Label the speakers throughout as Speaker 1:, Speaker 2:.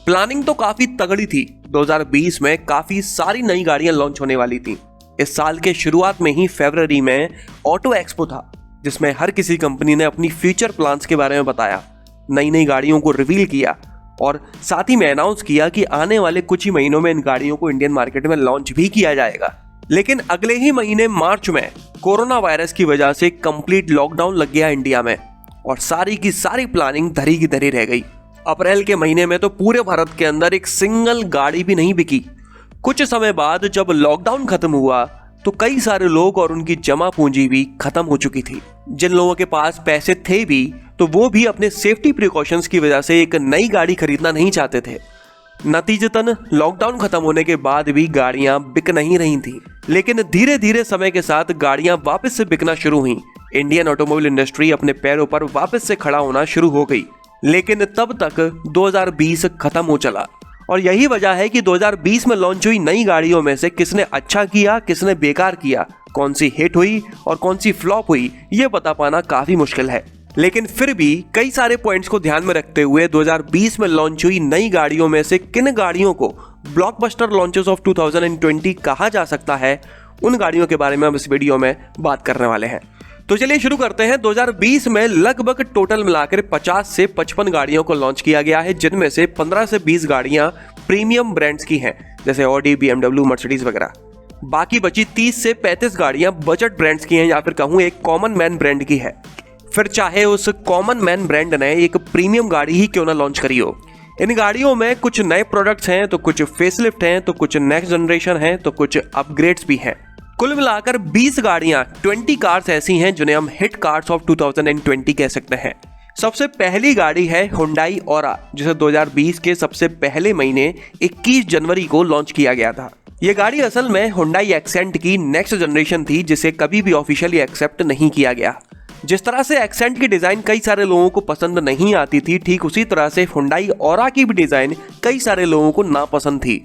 Speaker 1: Planning तो काफी तगड़ी थी। 2020 में काफी सारी नई गाड़ियां लॉन्च होने वाली थी। इस साल के शुरुआत में ही फरवरी में ऑटो एक्सपो था, जिसमें हर किसी कंपनी ने अपनी फ्यूचर प्लान्स के बारे में बताया, नई नई गाड़ियों को रिवील किया और साथ ही में अनाउंस किया कि आने वाले कुछ ही महीनों में इन गाड़ियों को इंडियन मार्केट में लॉन्च भी किया जाएगा। लेकिन अगले ही महीने मार्च में कोरोना वायरस की वजह से कंप्लीट लॉकडाउन लग गया इंडिया में और सारी की सारी प्लानिंग धरी की धरी रह गई। अप्रैल के महीने में तो पूरे भारत के अंदर एक सिंगल गाड़ी भी नहीं बिकी। कुछ समय बाद जब लॉकडाउन खत्म हुआ तो कई सारे लोग और उनकी जमा पूंजी भी खत्म हो चुकी थी। जिन लोगों के पास पैसे थे भी तो वो भी अपने सेफ्टी प्रिकॉशंस की वजह से एक नई गाड़ी खरीदना नहीं चाहते थे। नतीजतन लॉकडाउन खत्म होने के बाद भी गाड़ियां बिक नहीं रही थी। लेकिन धीरे धीरे समय के साथ गाड़ियां वापस से बिकना शुरू हुई। इंडियन ऑटोमोबाइल इंडस्ट्री अपने पैरों पर वापस से खड़ा होना शुरू हो गई। लेकिन तब तक 2020 खत्म हो चला और यही वजह है कि 2020 में लॉन्च हुई नई गाड़ियों में से किसने अच्छा किया, किसने बेकार किया, कौन सी हिट हुई और कौन सी फ्लॉप हुई, ये बता पाना काफी मुश्किल है। लेकिन फिर भी कई सारे पॉइंट्स को ध्यान में रखते हुए 2020 में लॉन्च हुई नई गाड़ियों में से किन गाड़ियों को ब्लॉकबस्टर लॉन्चेस ऑफ 2020 कहा जा सकता है, उन गाड़ियों के बारे में हम इस वीडियो में बात करने वाले हैं। तो चलिए शुरू करते हैं। 2020 में लगभग टोटल मिलाकर 50 से 55 गाड़ियों को लॉन्च किया गया है, जिनमें से 15 से 20 गाड़ियां प्रीमियम ब्रांड्स की हैं, जैसे ऑडी, BMW, मर्सिडीज वगैरह। बाकी बची 30 से 35 गाड़ियां बजट ब्रांड्स की हैं या फिर कहूं एक कॉमन मैन ब्रांड की है। फिर चाहे उस कॉमन मैन ब्रांड ने एक प्रीमियम गाड़ी ही क्यों ना लॉन्च करी हो। इन गाड़ियों में कुछ नए प्रोडक्ट्स हैं, तो कुछ फेसलिफ्ट हैं, तो कुछ नेक्स्ट जनरेशन है, तो कुछ अपग्रेड्स भी हैं। कुल मिलाकर 20 गाड़ियां, 20 कार्स ऐसी हैं जिन्हें हम हिट कार्स ऑफ 2020 कह सकते हैं। सबसे पहली गाड़ी है हुंडई ऑरा, जिसे 2020 के सबसे पहले महीने 21 जनवरी को लॉन्च किया गया था। यह गाड़ी असल में हुंडई एक्सेंट की नेक्स्ट जनरेशन थी, जिसे कभी भी ऑफिशियली एक्सेप्ट नहीं किया गया। जिस तरह से एक्सेंट की डिजाइन कई सारे लोगों को पसंद नहीं आती थी, ठीक उसी तरह से हुंडई ऑरा की भी डिजाइन कई सारे लोगों को नापसंद थी।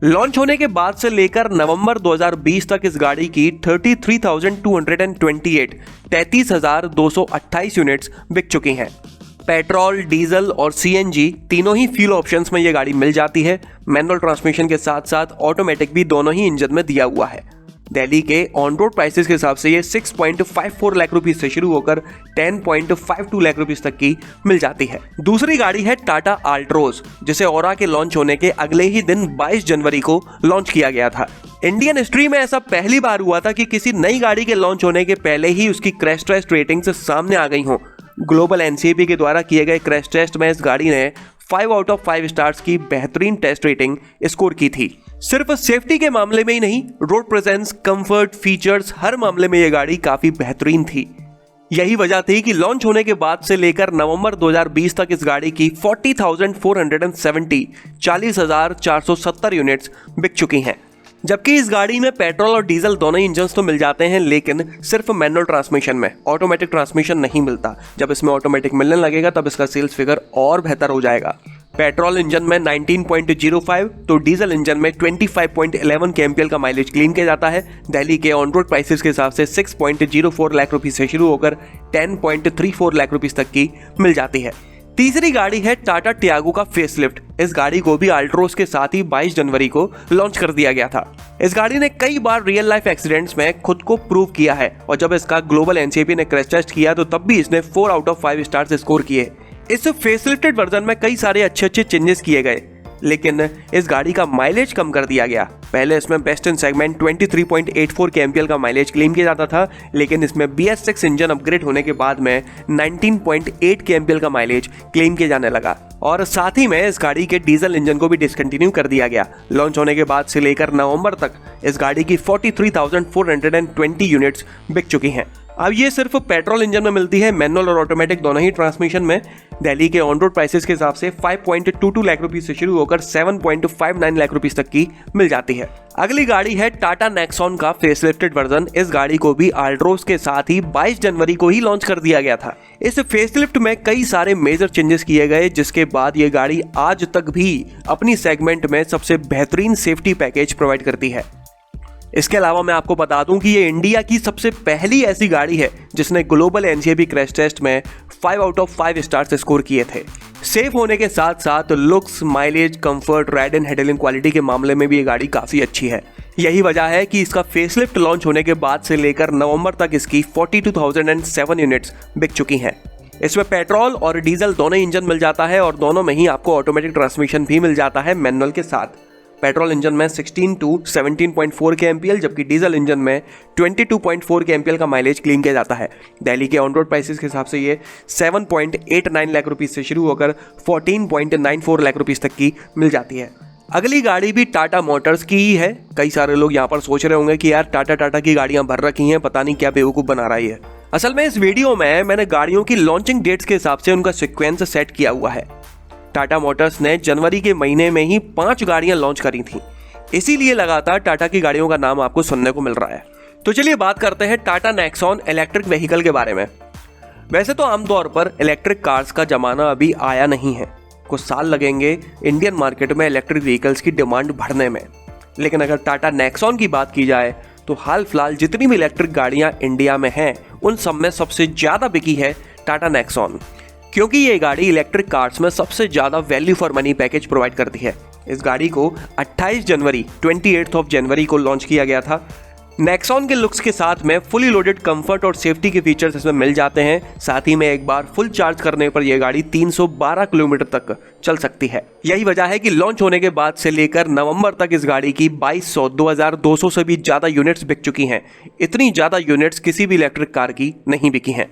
Speaker 1: लॉन्च होने के बाद से लेकर नवंबर 2020 तक इस गाड़ी की 33,228 यूनिट्स बिक चुकी हैं। पेट्रोल, डीजल और सीएनजी तीनों ही फ्यूल ऑप्शंस में ये गाड़ी मिल जाती है। मैनुअल ट्रांसमिशन के साथ साथ ऑटोमेटिक भी दोनों ही इंजन में दिया हुआ है। दिल्ली के ऑन रोड प्राइसेस के हिसाब से ये 6.54 लाख रुपीस से शुरू होकर 10.52 लाख रुपीस तक की मिल जाती है। दूसरी गाड़ी है टाटा आल्ट्रोज, जिसे ऑरा के लॉन्च होने के अगले ही दिन 22 जनवरी को लॉन्च किया गया था। इंडियन हिस्ट्री में ऐसा पहली बार हुआ था कि किसी नई गाड़ी के लॉन्च होने के पहले ही उसकी क्रैश टेस्ट रेटिंग्स सामने आ गई हों। ग्लोबल एनसीएपी के द्वारा किए गए क्रैश टेस्ट में इस गाड़ी ने 5 आउट ऑफ 5 स्टार्स की बेहतरीन टेस्ट रेटिंग स्कोर की थी। सिर्फ सेफ्टी के मामले में ही नहीं, रोड प्रेजेंस, कंफर्ट, फीचर्स, हर मामले में यह गाड़ी काफी बेहतरीन थी। यही वजह थी कि लॉन्च होने के बाद से लेकर नवंबर 2020 तक इस गाड़ी की 40,470 यूनिट्स बिक चुकी हैं। जबकि इस गाड़ी में पेट्रोल और डीजल दोनों ही इंजन्स तो मिल जाते हैं, लेकिन सिर्फ मैनुअल ट्रांसमिशन में, ऑटोमेटिक ट्रांसमिशन नहीं मिलता। जब इसमें ऑटोमेटिक मिलने लगेगा तब इसका सेल्स फिगर और बेहतर हो जाएगा। पेट्रोल इंजन में 19.05 तो डीजल इंजन में 25.11 kmpl का माइलेज क्लेम किया जाता है। दिल्ली के ऑन रोड प्राइसेस के हिसाब से 6.04 लाख रुपीस से शुरू होकर 10.34 लाख रुपीस तक की मिल जाती है। तीसरी गाड़ी है टाटा टियागो का फेसलिफ्ट। इस गाड़ी को भी अल्ट्रोज के साथ ही 22 जनवरी को लॉन्च कर दिया गया था। इस गाड़ी ने कई बार रियल लाइफ एक्सीडेंट्स में खुद को प्रूव किया है और जब इसका ग्लोबल एनसीएपी ने क्रैश टेस्ट किया तो तब भी इसने 4 आउट ऑफ 5 स्टार्स स्कोर किए। इस फेसलिफ्टेड वर्जन में कई सारे अच्छे चेंजेस किए गए, लेकिन इस गाड़ी का माइलेज कम कर दिया गया। पहले इसमें बेस्ट इन सेगमेंट 23.84 kmpl का माइलेज क्लेम किया जाता था, लेकिन इसमें BS6 इंजन अपग्रेड होने के बाद में 19.8 kmpl का माइलेज क्लेम किया जाने लगा और साथ ही में इस गाड़ी के डीजल इंजन को भी डिसकंटिन्यू कर दिया गया। लॉन्च होने के बाद से लेकर नवंबर तक इस गाड़ी की 43,420 यूनिट्स बिक चुकी हैं। अब ये सिर्फ पेट्रोल इंजन में मिलती है, मैनुअल और ऑटोमेटिक दोनों ही ट्रांसमिशन में। दिल्ली के ऑन रोड प्राइसेस के हिसाब से 5.22 लाख रुपीस से शुरू होकर 7.59 लाख रुपीस तक की मिल जाती है। अगली गाड़ी है टाटा नेक्सॉन का फेसलिफ्टेड वर्जन। इस गाड़ी को भी आल्ट्रोज के साथ ही 22 जनवरी को ही लॉन्च कर दिया गया था। इस फेसलिफ्ट में कई सारे मेजर चेंजेस किए गए, जिसके बाद ये गाड़ी आज तक भी अपनी सेगमेंट में सबसे बेहतरीन सेफ्टी पैकेज प्रोवाइड करती है। इसके अलावा मैं आपको बता दूं कि ये इंडिया की सबसे पहली ऐसी गाड़ी है जिसने ग्लोबल एनसीएबी क्रैश टेस्ट में 5 आउट ऑफ 5 स्टार्स स्कोर किए थे। सेफ होने के साथ साथ looks, mileage, comfort, ride and handling quality के मामले में भी ये गाड़ी काफी अच्छी है। यही वजह है कि इसका फेसलिफ्ट लॉन्च होने के बाद से लेकर नवंबर तक इसकी 42,007 यूनिट्स बिक चुकी हैं। इसमें पेट्रोल और डीजल दोनों इंजन मिल जाता है और दोनों में ही आपको ऑटोमेटिक ट्रांसमिशन भी मिल जाता है मैनुअल के साथ। पेट्रोल इंजन में 16 to 17.4 के एमपीएल, जबकि डीजल इंजन में 22.4 के एमपीएल का माइलेज क्लेम किया जाता है। दिल्ली के ऑन रोड प्राइसेस के हिसाब से ये 7.89 लाख रुपीस से शुरू होकर 14.94 लाख रुपीस तक की मिल जाती है। अगली गाड़ी भी टाटा मोटर्स की ही है। कई सारे लोग यहाँ पर सोच रहे होंगे कि यार टाटा की गाड़ियां भर रखी हैं, पता नहीं क्या बेवकूफ़ बना रही है। असल में इस वीडियो में मैंने गाड़ियों की लॉन्चिंग डेट्स के हिसाब से उनका सीक्वेंस सेट किया हुआ है। टाटा मोटर्स ने जनवरी के महीने में ही 5 गाड़ियां लॉन्च करी थी, इसीलिए लगातार टाटा की गाड़ियों का नाम आपको सुनने को मिल रहा है। तो चलिए बात करते हैं टाटा नेक्सॉन इलेक्ट्रिक व्हीकल के बारे में। वैसे तो आमतौर पर इलेक्ट्रिक कार्स का जमाना अभी आया नहीं है, कुछ साल लगेंगे इंडियन मार्केट में इलेक्ट्रिक व्हीकल्स की डिमांड बढ़ने में। लेकिन अगर टाटा नेक्सॉन की बात की जाए तो हाल फिलहाल जितनी भी इलेक्ट्रिक गाड़ियां इंडिया में हैं उन सब में सबसे ज़्यादा बिकी है टाटा नेक्सॉन, क्योंकि ये गाड़ी इलेक्ट्रिक कार्स में सबसे ज़्यादा value for money package provide करती है। इस गाड़ी को 28 जनवरी 28 जनवरी को लॉन्च किया गया था। नेक्सॉन के लुक्स के साथ में फुली लोडेड कंफर्ट और सेफ्टी के फीचर्स इसमें मिल जाते हैं। साथ ही में एक बार फुल चार्ज करने पर यह गाड़ी 312 किलोमीटर तक चल सकती है। यही वजह है कि लॉन्च होने के बाद से लेकर नवंबर तक इस गाड़ी की 2200 से भी ज़्यादा यूनिट्स बिक चुकी हैं। इतनी ज़्यादा यूनिट्स किसी भी इलेक्ट्रिक कार की नहीं बिकी हैं।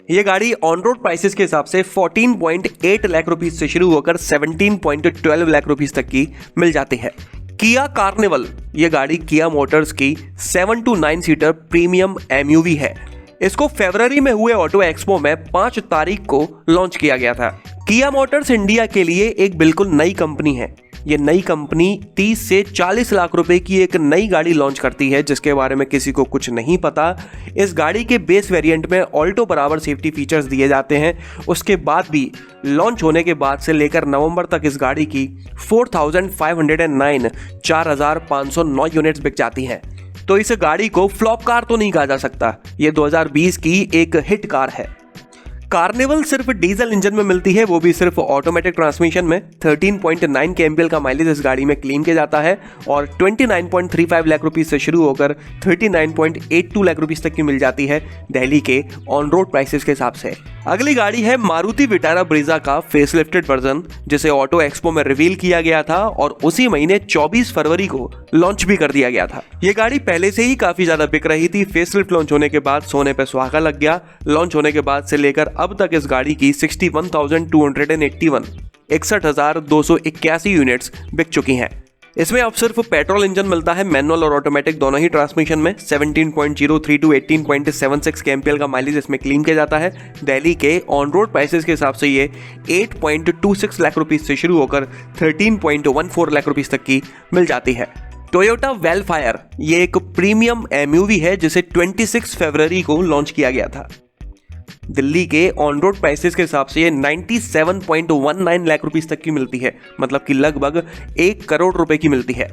Speaker 1: ये गाड़ी ऑन रोड प्राइसेस के हिसाब से 14.8 लाख रुपीस से शुरू होकर 17.12 लाख रुपीस तक की मिल जाती है। किया कार्निवल, ये गाड़ी किया मोटर्स की 7 to 9 सीटर प्रीमियम एमयूवी है। इसको फरवरी में हुए ऑटो एक्सपो में 5 तारीख को लॉन्च किया गया था। किया मोटर्स इंडिया के लिए एक बिल्कुल नई कंपनी है। ये नई कंपनी 30 से 40 लाख रुपए की एक नई गाड़ी लॉन्च करती है, जिसके बारे में किसी को कुछ नहीं पता। इस गाड़ी के बेस वेरिएंट में ऑल्टो बराबर सेफ्टी फीचर्स दिए जाते हैं। उसके बाद भी लॉन्च होने के बाद से लेकर नवंबर तक इस गाड़ी की 4,509 यूनिट्स बिक जाती हैं। तो इस गाड़ी को फ्लॉप कार तो नहीं कहा जा सकता, ये 2020 की एक हिट कार है। कार्निवल सिर्फ डीजल इंजन में मिलती है, वो भी सिर्फ ऑटोमेटिक ट्रांसमिशन में। 13.9 के एमपीएल का माइलेज इस गाड़ी में क्लेम किया जाता है और 29.35 लाख रुपीस से शुरू होकर 39.82 लाख रुपीस तक की मिल जाती है दिल्ली के ऑन रोड प्राइसेस के हिसाब से। अगली गाड़ी है मारुति विटारा ब्रीजा का फेसलिफ्टेड वर्जन, जिसे ऑटो एक्सपो में रिवील किया गया था और उसी महीने 24 फरवरी को लॉन्च भी कर दिया गया था। ये गाड़ी पहले से ही काफी ज्यादा बिक रही थी। फेसलिफ्ट लॉन्च होने के बाद सोने पे सुहागा लग गया। लॉन्च होने के बाद से लेकर अब तक इस गाड़ी की 61,281 61,281 यूनिट्स बिक चुकी हैं। इसमें अब सिर्फ पेट्रोल इंजन मिलता है, मैनुअल और ऑटोमेटिक दोनों ही ट्रांसमिशन में। 17.03 to 18.76 के एमपीएल का माइलेज इसमें क्लेम किया जाता है। दिल्ली के ऑन रोड प्राइसेस के हिसाब से ये 8.26 लाख रुपीस से शुरू होकर 13.14 लाख रुपीस तक की मिल जाती है। टोयोटा वेलफायर, ये एक प्रीमियम एमयूवी है जिसे 26 फरवरी को लॉन्च किया गया था। दिल्ली के ऑन रोड प्राइसेस के हिसाब से ये 97.19 लाख रुपीस तक की मिलती है, मतलब कि लगभग 1 करोड़ रुपए की मिलती है।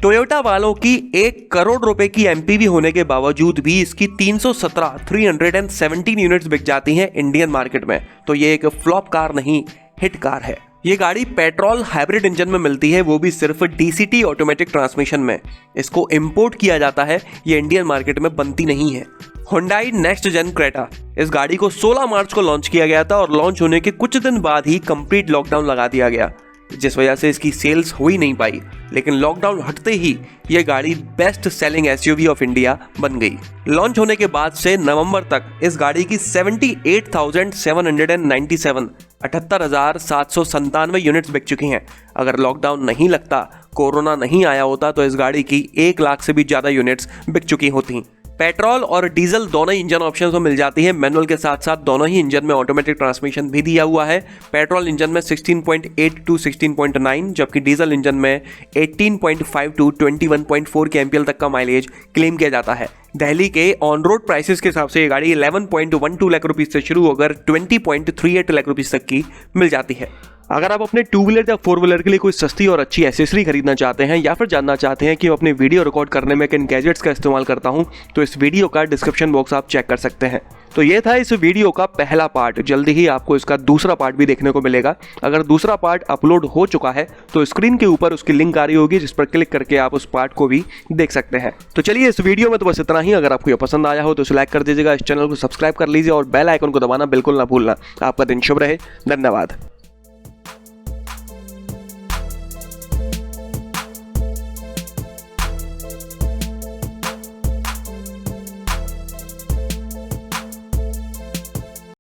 Speaker 1: टोयोटा वालों की 1 करोड़ रुपए की एमपीवी होने के बावजूद भी इसकी 317 यूनिट्स बिक जाती हैं इंडियन मार्केट में। तो ये एक फ्लॉप कार नहीं, हिट कार है। ये गाड़ी पेट्रोल हाइब्रिड इंजन में मिलती है, वो भी सिर्फ डीसीटी ऑटोमेटिक ट्रांसमिशन में। इसको इंपोर्ट किया जाता है, ये इंडियन मार्केट में बनती नहीं है। Hyundai नेक्स्ट जेन क्रेटा, इस गाड़ी को 16 मार्च को लॉन्च किया गया था और लॉन्च होने के कुछ दिन बाद ही कंप्लीट लॉकडाउन लगा दिया गया, जिस वजह से इसकी सेल्स हो ही नहीं पाई। लेकिन लॉकडाउन हटते ही यह गाड़ी best selling SUV of India बन गई। लॉन्च होने के बाद से नवंबर तक इस गाड़ी की 78,797 78,797 यूनिट्स बिक चुकी हैं। अगर लॉकडाउन नहीं लगता, कोरोना नहीं आया होता, तो इस गाड़ी की 1 लाख से भी ज़्यादा यूनिट्स बिक चुकी होती। पेट्रोल और डीजल दोनों ही इंजन ऑप्शन को मिल जाती है। मैनुअल के साथ साथ दोनों ही इंजन में ऑटोमेटिक ट्रांसमिशन भी दिया हुआ है। पेट्रोल इंजन में 16.8 टू 16.9, जबकि डीजल इंजन में 18.5 टू 21.4 kmpl तक का माइलेज क्लेम किया जाता है। दिल्ली के ऑन रोड प्राइसेस के हिसाब से ये गाड़ी 11.12 लाख रुपीस से शुरू होकर 20.38 लाख रुपीस तक की मिल जाती है। अगर आप अपने टू व्हीलर या फोर व्हीलर के लिए कोई सस्ती और अच्छी एसेसरी खरीदना चाहते हैं या फिर जानना चाहते हैं कि मैं अपने वीडियो रिकॉर्ड करने में किन गैजेट्स का इस्तेमाल करता हूं, तो इस वीडियो का डिस्क्रिप्शन बॉक्स आप चेक कर सकते हैं। तो ये था इस वीडियो का पहला पार्ट। जल्दी ही आपको इसका दूसरा पार्ट भी देखने को मिलेगा। अगर दूसरा पार्ट अपलोड हो चुका है तो स्क्रीन के ऊपर उसकी लिंक आ रही होगी, जिस पर क्लिक करके आप उस पार्ट को भी देख सकते हैं। तो चलिए, इस वीडियो में तो बस इतना ही। अगर आपको ये पसंद आया हो तो इसे लाइक कर दीजिएगा, इस चैनल को सब्सक्राइब कर लीजिए और बेल आइकन को दबाना बिल्कुल ना भूलना। आपका दिन शुभ रहे। धन्यवाद।